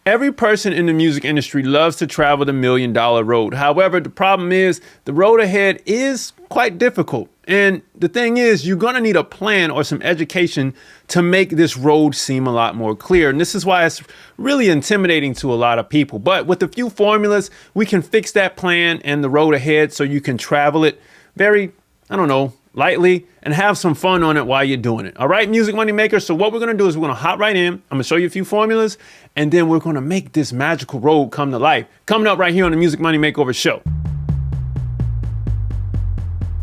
Every person in the music industry loves to travel the $1 million road. However, the problem is the road ahead is quite difficult. And the thing is, you're going to need a plan or some education to make this road seem a lot more clear. And this is why it's really intimidating to a lot of people. But with a few formulas, we can fix that plan and the road ahead so you can travel it very, lightly and have some fun on it while you're doing it. All right, music money makers. So what we're going to do is we're going to hop right in. I'm going to show you a few formulas and then we're going to make this magical road come to life. Coming up right here on the Music Money Makeover show.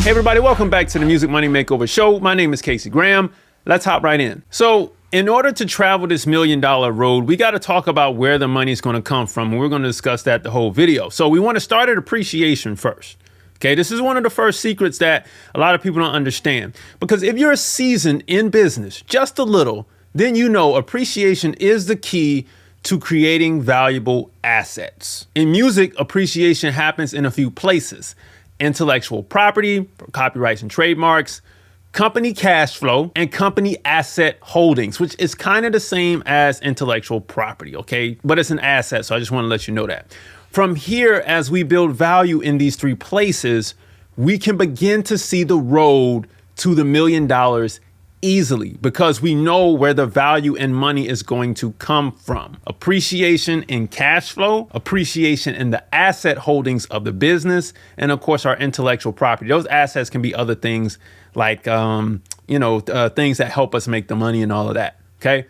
Hey everybody, welcome back to the Music Money Makeover show. My name is Casey Graham. Let's hop right in. So in order to travel this $1 million road, we got to talk about where the money is going to come from. And we're going to discuss that the whole video. So we want to start at appreciation first. Okay, this is one of the first secrets that a lot of people don't understand. Because if you're seasoned in business, just a little, then you know appreciation is the key to creating valuable assets. In music, appreciation happens in a few places. Intellectual property, copyrights and trademarks, company cash flow, and company asset holdings, which is kind of the same as intellectual property, okay? But it's an asset, so I just want to let you know that. From here, as we build value in these three places, we can begin to see the road to the $1 million easily because we know where the value and money is going to come from. Appreciation in cash flow, appreciation in the asset holdings of the business, and of course our intellectual property. Those assets can be other things like, things that help us make the money and all of that. Okay,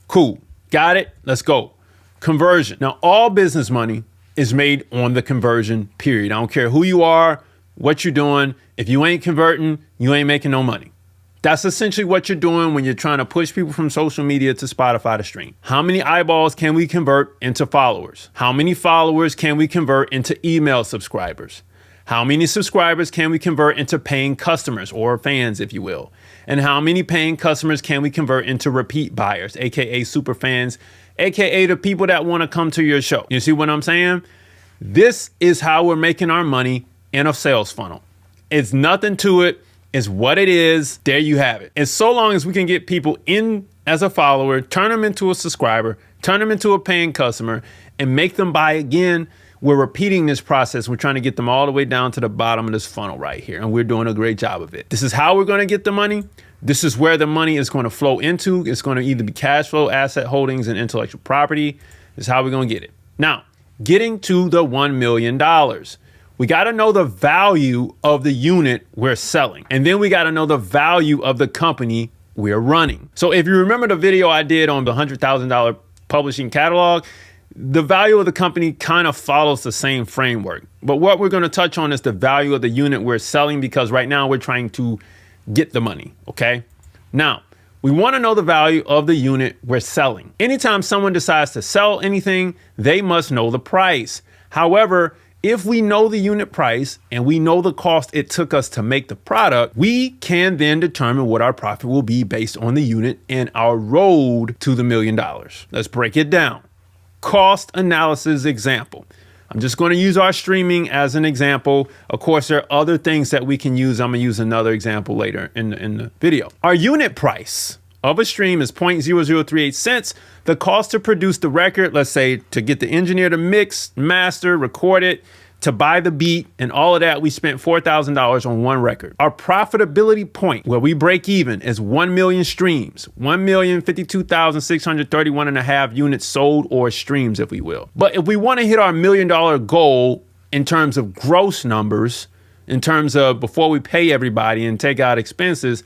cool. Got it. Let's go. Conversion. Now, all business money is made on the conversion period. I don't care who you are, what you're doing. If you ain't converting, you ain't making no money. That's essentially what you're doing when you're trying to push people from social media to Spotify to stream. How many eyeballs can we convert into followers? How many followers can we convert into email subscribers? How many subscribers can we convert into paying customers or fans, if you will? And how many paying customers can we convert into repeat buyers, AKA superfans, AKA the people that want to come to your show? You see what I'm saying? This is how we're making our money in a sales funnel. It's nothing to it. It's what it is. There you have it. And so long as we can get people in as a follower, turn them into a subscriber, turn them into a paying customer, and make them buy again, we're repeating this process. We're trying to get them all the way down to the bottom of this funnel right here. And we're doing a great job of it. This is how we're going to get the money. This is where the money is going to flow into. It's going to either be cash flow, asset holdings, and intellectual property. This is how we're going to get it. Now, getting to the $1 million. We got to know the value of the unit we're selling. And then we got to know the value of the company we're running. So if you remember the video I did on the $100,000 publishing catalog, the value of the company kind of follows the same framework. But what we're going to touch on is the value of the unit we're selling because right now we're trying to get the money, okay? Now, we want to know the value of the unit we're selling. Anytime someone decides to sell anything, they must know the price. However, if we know the unit price and we know the cost it took us to make the product, we can then determine what our profit will be based on the unit and our road to the $1 million. Let's break it down. Cost analysis example. I'm just going to use our streaming as an example. Of course, there are other things that we can use. I'm going to use another example later in the video. Our unit price of a stream is 0.0038 cents. The cost to produce the record, let's say to get the engineer to mix, master, record it, to buy the beat and all of that, we spent $4,000 on one record. Our profitability point where we break even is 1 million streams, 1,052,631 and a half units sold or streams, if we will. But if we want to hit our $1 million goal in terms of gross numbers, in terms of before we pay everybody and take out expenses,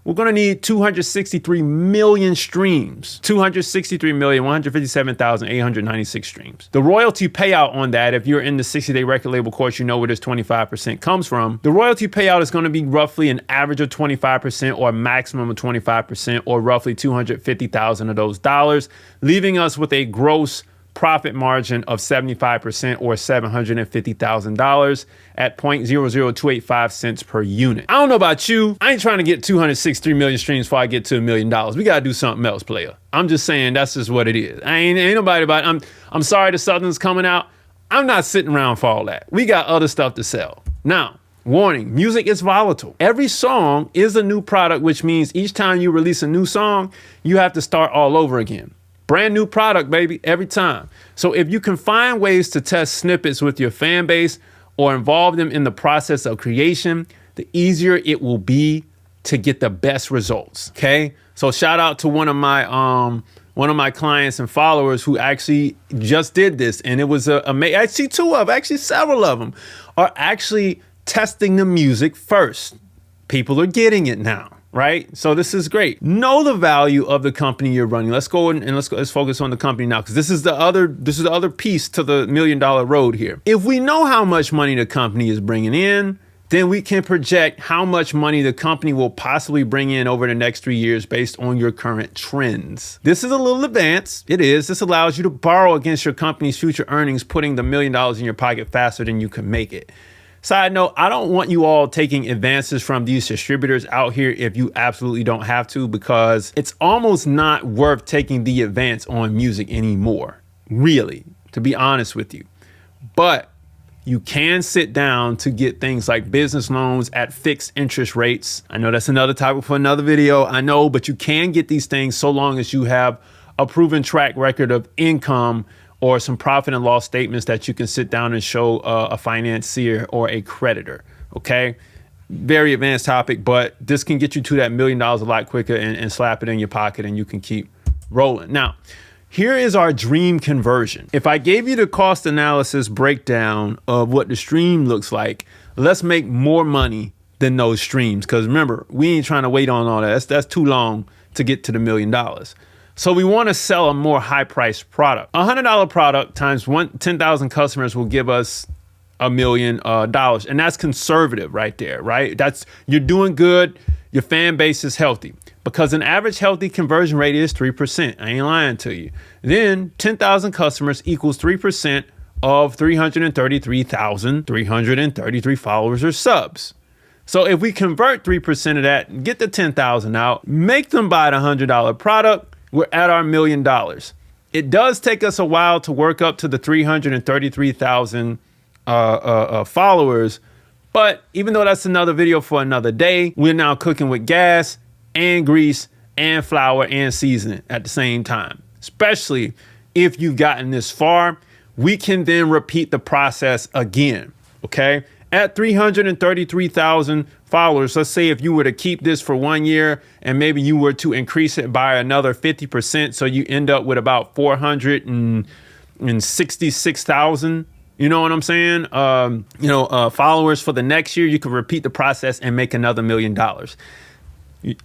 we're going to need 263 million streams, 263,157,896 streams. The royalty payout on that, if you're in the 60-day record label course, you know where this 25% comes from. The royalty payout is going to be roughly an average of 25% or a maximum of 25% or roughly 250,000 of those dollars, leaving us with a gross profit margin of 75% or $750,000 at 0.00285 cents per unit. I don't know about you. I ain't trying to get 263 million streams before I get to $1 million. We got to do something else, player. I'm just saying that's just what it is. Ain't nobody about it. I'm sorry the Southern's coming out. I'm not sitting around for all that. We got other stuff to sell. Now, warning, music is volatile. Every song is a new product, which means each time you release a new song, you have to start all over again. Brand new product, baby, every time. So if you can find ways to test snippets with your fan base or involve them in the process of creation, the easier it will be to get the best results. Okay. So shout out to one of my clients and followers who actually just did this. And it was actually several of them are actually testing the music first. People are getting it now, right? So this is great. Know the value of the company you're running. Let's go and let's focus on the company now, because this is the other piece to the $1 million road here. If we know how much money the company is bringing in, then we can project how much money the company will possibly bring in over the next 3 years based on your current trends. This is a little advanced. It is. This allows you to borrow against your company's future earnings, putting the $1 million in your pocket faster than you can make it. Side note, I don't want you all taking advances from these distributors out here if you absolutely don't have to, because it's almost not worth taking the advance on music anymore, really, to be honest with you. But you can sit down to get things like business loans at fixed interest rates. I know that's another topic for another video, I know, but you can get these things so long as you have a proven track record of income or some profit and loss statements that you can sit down and show a financier or a creditor, okay? Very advanced topic, but this can get you to that $1 million a lot quicker and slap it in your pocket and you can keep rolling. Now, here is our dream conversion. If I gave you the cost analysis breakdown of what the stream looks like, let's make more money than those streams. Because remember, we ain't trying to wait on all that. That's too long to get to the $1 million. So we want to sell a more high-priced product. A $100 product times 10,000 customers will give us $1 million. And that's conservative right there, right? You're doing good. Your fan base is healthy. Because an average healthy conversion rate is 3%. I ain't lying to you. Then 10,000 customers equals 3% of 333,333 followers or subs. So if we convert 3% of that, get the 10,000 out, make them buy the $100 product, we're at our $1 million. It does take us a while to work up to the 333,000 followers. But even though that's another video for another day, we're now cooking with gas and grease and flour and seasoning at the same time. Especially if you've gotten this far, we can then repeat the process again, okay? At 333,000 followers, let's say if you were to keep this for 1 year and maybe you were to increase it by another 50%, so you end up with about 466,000, you know what I'm saying? Followers for the next year, you could repeat the process and make another $1 million.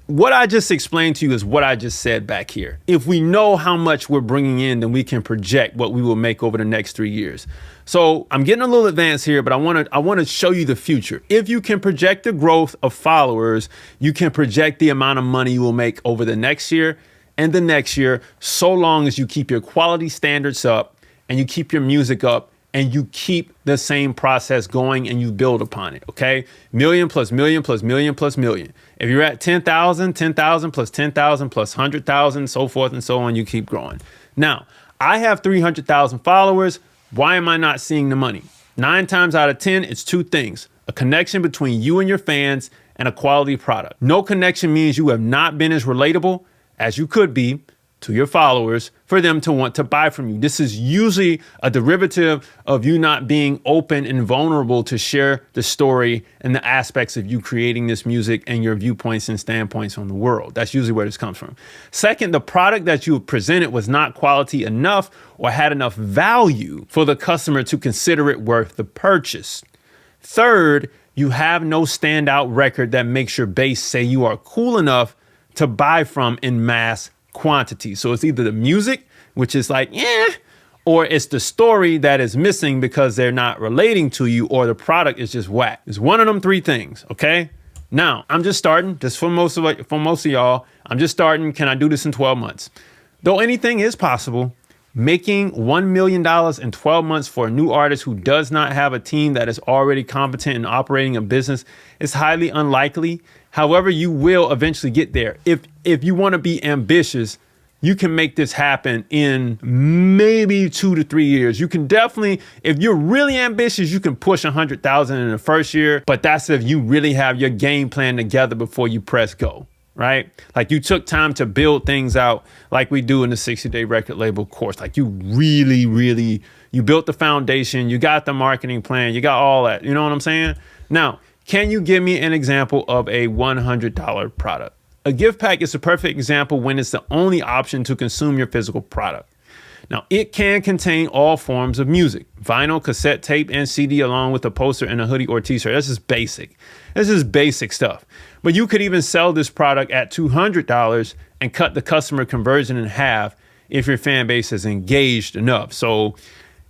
What I just explained to you is what I just said back here. If we know how much we're bringing in, then we can project what we will make over the next 3 years. So I'm getting a little advanced here, but I want to show you the future. If you can project the growth of followers, you can project the amount of money you will make over the next year and the next year, so long as you keep your quality standards up and you keep your music up and you keep the same process going and you build upon it, okay? Million plus million plus million plus million. If you're at 10,000, 10,000 plus 10,000 plus 100,000, so forth and so on, you keep growing. Now, I have 300,000 followers. Why am I not seeing the money? 9 times out of 10, it's 2 things: a connection between you and your fans and a quality product. No connection means you have not been as relatable as you could be to your followers for them to want to buy from you. This is usually a derivative of you not being open and vulnerable to share the story and the aspects of you creating this music and your viewpoints and standpoints on the world. That's usually where this comes from. Second, the product that you presented was not quality enough or had enough value for the customer to consider it worth the purchase. Third, you have no standout record that makes your base say you are cool enough to buy from in mass quantity. So it's either the music, which is like, or it's the story that is missing because they're not relating to you, or the product is just whack. It's one of them 3 things, okay? Now, I'm just starting, just for most of y'all, I'm just starting. Can I do this in 12 months? Though anything is possible, making $1 million in 12 months for a new artist who does not have a team that is already competent in operating a business is highly unlikely. However, you will eventually get there. If you want to be ambitious, you can make this happen in maybe 2 to 3 years. You can definitely, if you're really ambitious, you can push 100,000 in the first year, but that's if you really have your game plan together before you press go, right? Like you took time to build things out like we do in the 60-day record label course. Like you really, you built the foundation, you got the marketing plan, you got all that. You know what I'm saying? Now, can you give me an example of a $100 product? A gift pack is a perfect example when it's the only option to consume your physical product. Now, it can contain all forms of music, vinyl, cassette tape, and CD, along with a poster and a hoodie or t-shirt. That's just basic. That's just basic stuff. But you could even sell this product at $200 and cut the customer conversion in half if your fan base is engaged enough. So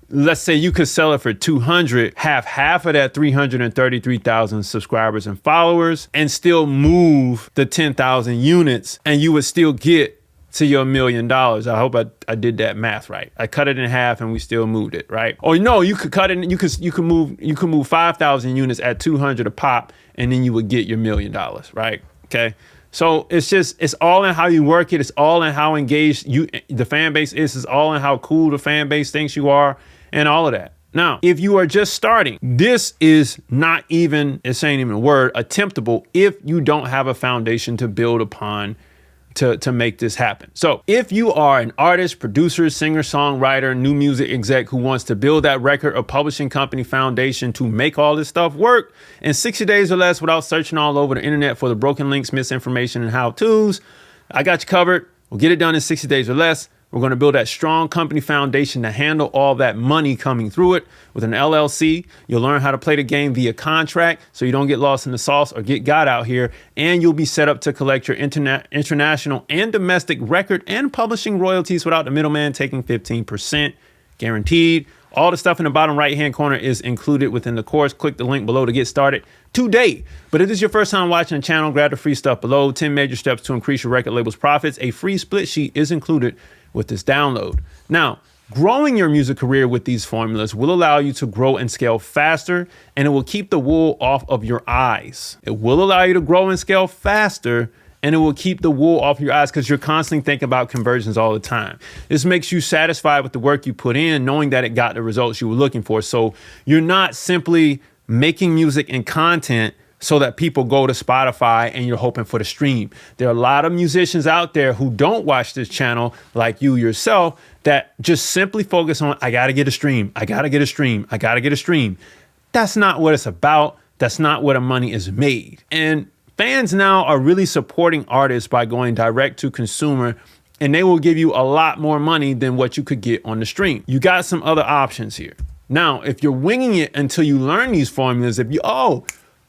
let's say you could sell it for $200, have half of that 333,000 subscribers and followers, and still move the 10,000 units, and you would still get to your $1 million. I hope I did that math right. I cut it in half and we still moved it, right? Or no, you could cut it, you could move 5,000 units at 200 a pop, and then you would get your $1 million, right? Okay. So it's all in how you work it. It's all in how engaged the fan base is. It's all in how cool the fan base thinks you are and all of that. Now, if you are just starting, this is not even, it ain't even a word, attemptable if you don't have a foundation to build upon to make this happen. So if you are an artist, producer, singer, songwriter, new music exec who wants to build that record or publishing company foundation to make all this stuff work in 60 days or less without searching all over the internet for the broken links, misinformation, and how-tos, I got you covered. We'll get it done in 60 days or less. We're going to build that strong company foundation to handle all that money coming through it. With an LLC, you'll learn how to play the game via contract so you don't get lost in the sauce or get got out here. And you'll be set up to collect your international and domestic record and publishing royalties without the middleman taking 15%. Guaranteed. All the stuff in the bottom right-hand corner is included within the course. Click the link below to get started today. But if this is your first time watching the channel, grab the free stuff below. 10 major steps to increase your record label's profits. A free split sheet is included with this download. Now, growing your music career with these formulas will allow you to grow and scale faster, and it will keep the wool off of your eyes. It will allow you to grow and scale faster, and it will keep the wool off your eyes because you're constantly thinking about conversions all the time. This makes you satisfied with the work you put in, knowing that it got the results you were looking for. So you're not simply making music and content so that people go to Spotify and you're hoping for the stream. There are a lot of musicians out there who don't watch this channel like you yourself that just simply focus on, I gotta get a stream, I gotta get a stream, I gotta get a stream. That's not what it's about. That's not where the money is made. And fans now are really supporting artists by going direct to consumer, and they will give you a lot more money than what you could get on the stream. You got some other options here. Now, if you're winging it until you learn these formulas,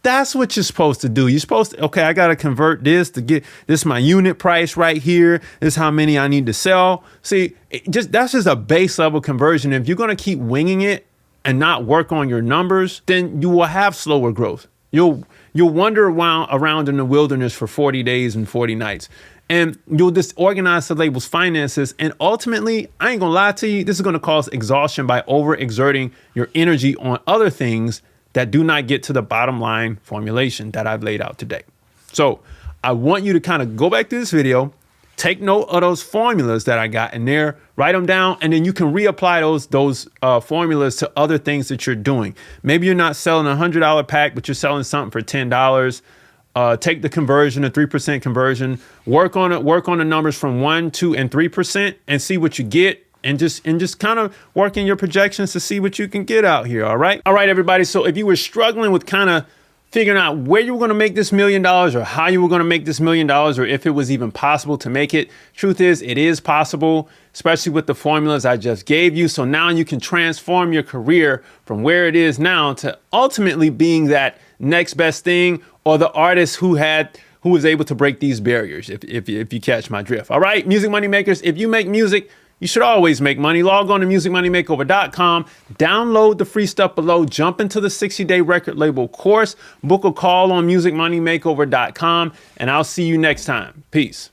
that's what you're supposed to do. You're supposed to, okay, I got to convert this to get this my unit price right here. This is how many I need to sell. See, that's just a base level conversion. If you're going to keep winging it and not work on your numbers, then you will have slower growth. You'll wander around in the wilderness for 40 days and 40 nights. And you'll disorganize the label's finances. And ultimately, I ain't going to lie to you, this is going to cause exhaustion by overexerting your energy on other things that do not get to the bottom line formulation that I've laid out today. So I want you to kind of go back to this video, take note of those formulas that I got in there, write them down, and then you can reapply those formulas to other things that you're doing. Maybe you're not selling a $100 pack, but you're selling something for $10. Take the conversion, a 3% conversion, work on the numbers from 1%, 2%, and 3% and see what you get. And just kind of working your projections to see what you can get out here. All right, everybody. So if you were struggling with kind of figuring out where you were going to make this $1 million or how you were going to make this $1 million or if it was even possible to make it, truth is, it is possible, especially with the formulas I just gave you. So now you can transform your career from where it is now to ultimately being that next best thing or the artist who was able to break these barriers, if you catch my drift. All right, music money makers, if you make music, you should always make money. Log on to musicmoneymakeover.com, download the free stuff below, jump into the 60-day record label course, book a call on musicmoneymakeover.com, and I'll see you next time. Peace.